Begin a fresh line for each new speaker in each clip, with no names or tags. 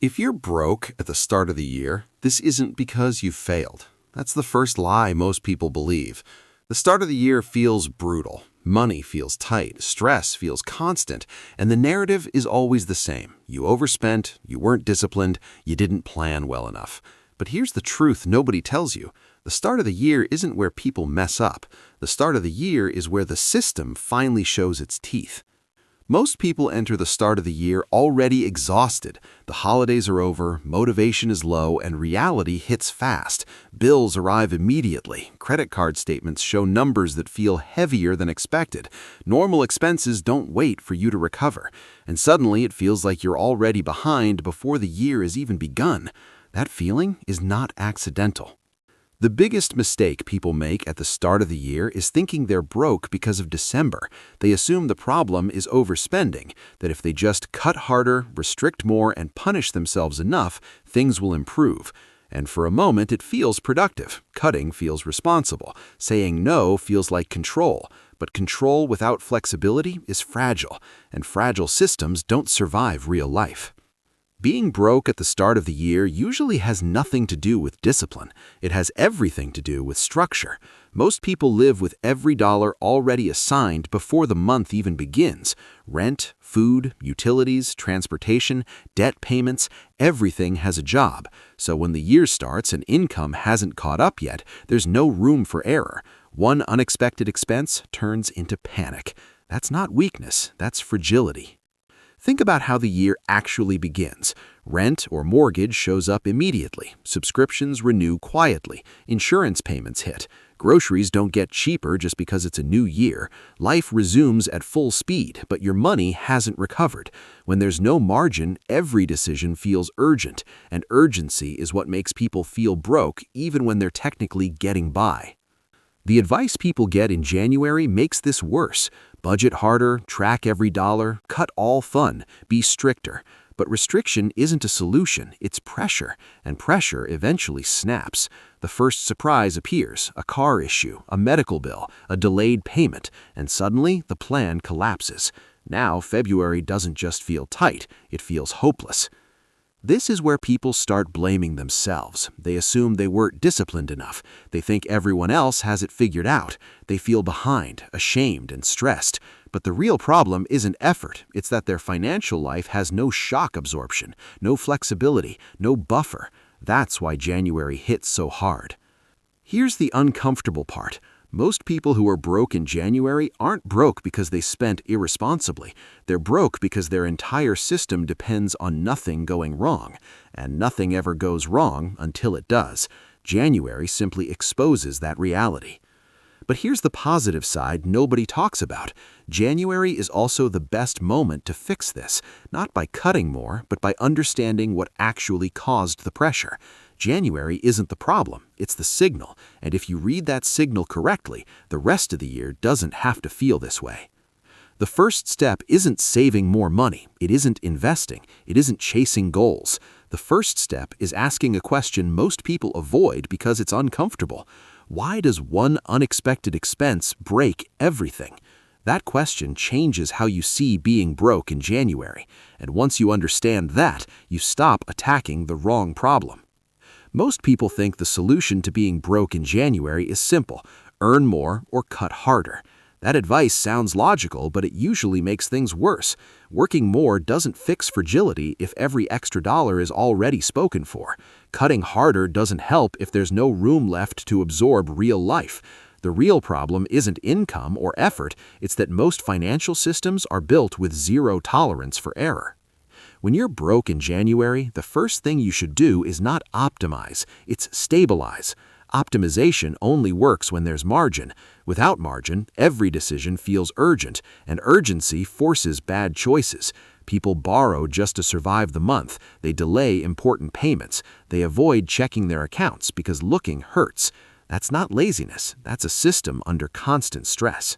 If you're broke at the start of the year, this isn't because you've failed. That's the first lie most people believe. The start of the year feels brutal. Money feels tight, stress feels constant, and the narrative is always the same. You overspent, you weren't disciplined, you didn't plan well enough. But here's the truth nobody tells you. The start of the year isn't where people mess up. The start of the year is where the system finally shows its teeth. Most people enter the start of the year already exhausted. The holidays are over, motivation is low, and reality hits fast. Bills arrive immediately. Credit card statements show numbers that feel heavier than expected. Normal expenses don't wait for you to recover. And suddenly it feels like you're already behind before the year has even begun. That feeling is not accidental. The biggest mistake people make at the start of the year is thinking they're broke because of December. They assume the problem is overspending, that if they just cut harder, restrict more, and punish themselves enough, things will improve. And for a moment, it feels productive. Cutting feels responsible. Saying no feels like control. But control without flexibility is fragile, and fragile systems don't survive real life. Being broke at the start of the year usually has nothing to do with discipline. It has everything to do with structure. Most people live with every dollar already assigned before the month even begins. Rent, food, utilities, transportation, debt payments, everything has a job. So when the year starts and income hasn't caught up yet, there's no room for error. One unexpected expense turns into panic. That's not weakness, that's fragility. Think about how the year actually begins. Rent or mortgage shows up immediately. Subscriptions renew quietly. Insurance payments hit. Groceries don't get cheaper just because it's a new year. Life resumes at full speed, but your money hasn't recovered. When there's no margin, every decision feels urgent, and urgency is what makes people feel broke even when they're technically getting by. The advice people get in January makes this worse. Budget harder, track every dollar, cut all fun, be stricter. But restriction isn't a solution, it's pressure, and pressure eventually snaps. The first surprise appears, a car issue, a medical bill, a delayed payment, and suddenly the plan collapses. Now February doesn't just feel tight, it feels hopeless. This is where people start blaming themselves. They assume they weren't disciplined enough. They think everyone else has it figured out. They feel behind, ashamed, and stressed. But the real problem isn't effort. It's that their financial life has no shock absorption, no flexibility, no buffer. That's why January hits so hard. Here's the uncomfortable part. Most people who are broke in January aren't broke because they spent irresponsibly. They're broke because their entire system depends on nothing going wrong. And nothing ever goes wrong until it does. January simply exposes that reality. But here's the positive side nobody talks about. January is also the best moment to fix this, not by cutting more, but by understanding what actually caused the pressure. January isn't the problem, it's the signal, and if you read that signal correctly, the rest of the year doesn't have to feel this way. The first step isn't saving more money, it isn't investing, it isn't chasing goals. The first step is asking a question most people avoid because it's uncomfortable. Why does one unexpected expense break everything? That question changes how you see being broke in January, and once you understand that, you stop attacking the wrong problem. Most people think the solution to being broke in January is simple: earn more or cut harder. That advice sounds logical, but it usually makes things worse. Working more doesn't fix fragility if every extra dollar is already spoken for. Cutting harder doesn't help if there's no room left to absorb real life. The real problem isn't income or effort, it's that most financial systems are built with zero tolerance for error. When you're broke in January, the first thing you should do is not optimize, it's stabilize. Optimization only works when there's margin. Without margin, every decision feels urgent, and urgency forces bad choices. People borrow just to survive the month. They delay important payments. They avoid checking their accounts because looking hurts. That's not laziness, that's a system under constant stress.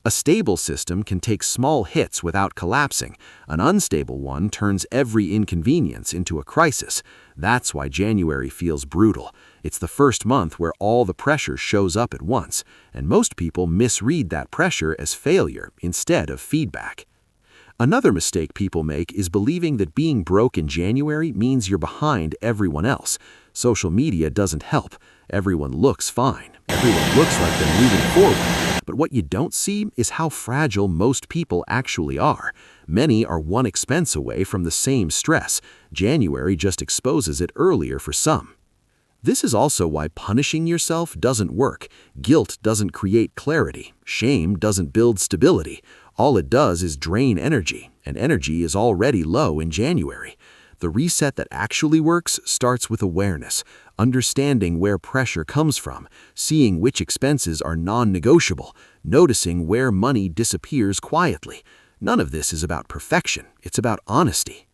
A stable system can take small hits without collapsing. An unstable one turns every inconvenience into a crisis. That's why January feels brutal. It's the first month where all the pressure shows up at once, and most people misread that pressure as failure instead of feedback.
Another mistake people make is believing that being broke in January means you're behind everyone else. Social media doesn't help. Everyone looks fine. Everyone looks like they're moving forward. But what you don't see is how fragile most people actually are. Many are one expense away from the same stress. January just exposes it earlier for some. This is also why punishing yourself doesn't work. Guilt doesn't create clarity. Shame doesn't build stability. All it does is drain energy, and energy is already low in January. The reset that actually works starts with awareness, understanding where pressure comes from, seeing which expenses are non-negotiable, noticing where money disappears quietly. None of this is about perfection, it's about honesty.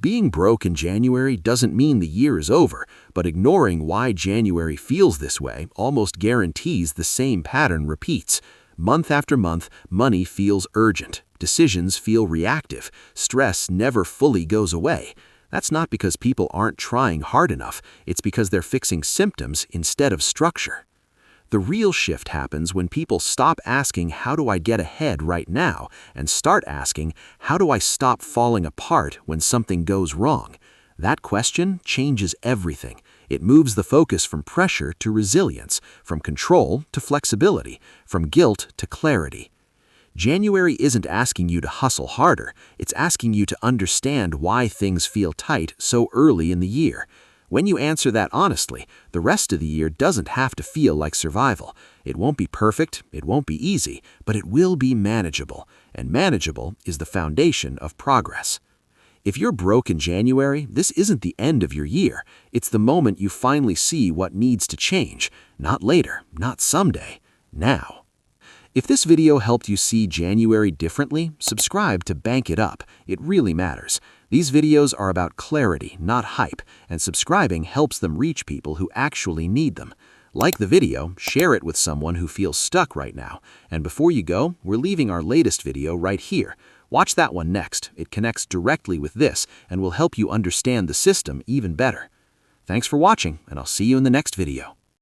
Being broke in January doesn't mean the year is over, but ignoring why January feels this way almost guarantees the same pattern repeats. Month after month, money feels urgent, decisions feel reactive, stress never fully goes away. That's not because people aren't trying hard enough, it's because they're fixing symptoms instead of structure. The real shift happens when people stop asking, how do I get ahead right now, and start asking, how do I stop falling apart when something goes wrong? That question changes everything. It moves the focus from pressure to resilience, from control to flexibility, from guilt to clarity. January isn't asking you to hustle harder, it's asking you to understand why things feel tight so early in the year. When you answer that honestly, the rest of the year doesn't have to feel like survival. It won't be perfect, it won't be easy, but it will be manageable, and manageable is the foundation of progress. If you're broke in January, this isn't the end of your year. It's the moment you finally see what needs to change. Not later, not someday, now. If this video helped you see January differently, subscribe to Bank It Up. It really matters. These videos are about clarity, not hype, and subscribing helps them reach people who actually need them. Like the video, share it with someone who feels stuck right now. And before you go, we're leaving our latest video right here. Watch that one next. It connects directly with this and will help you understand the system even better. Thanks for watching, and I'll see you in the next video.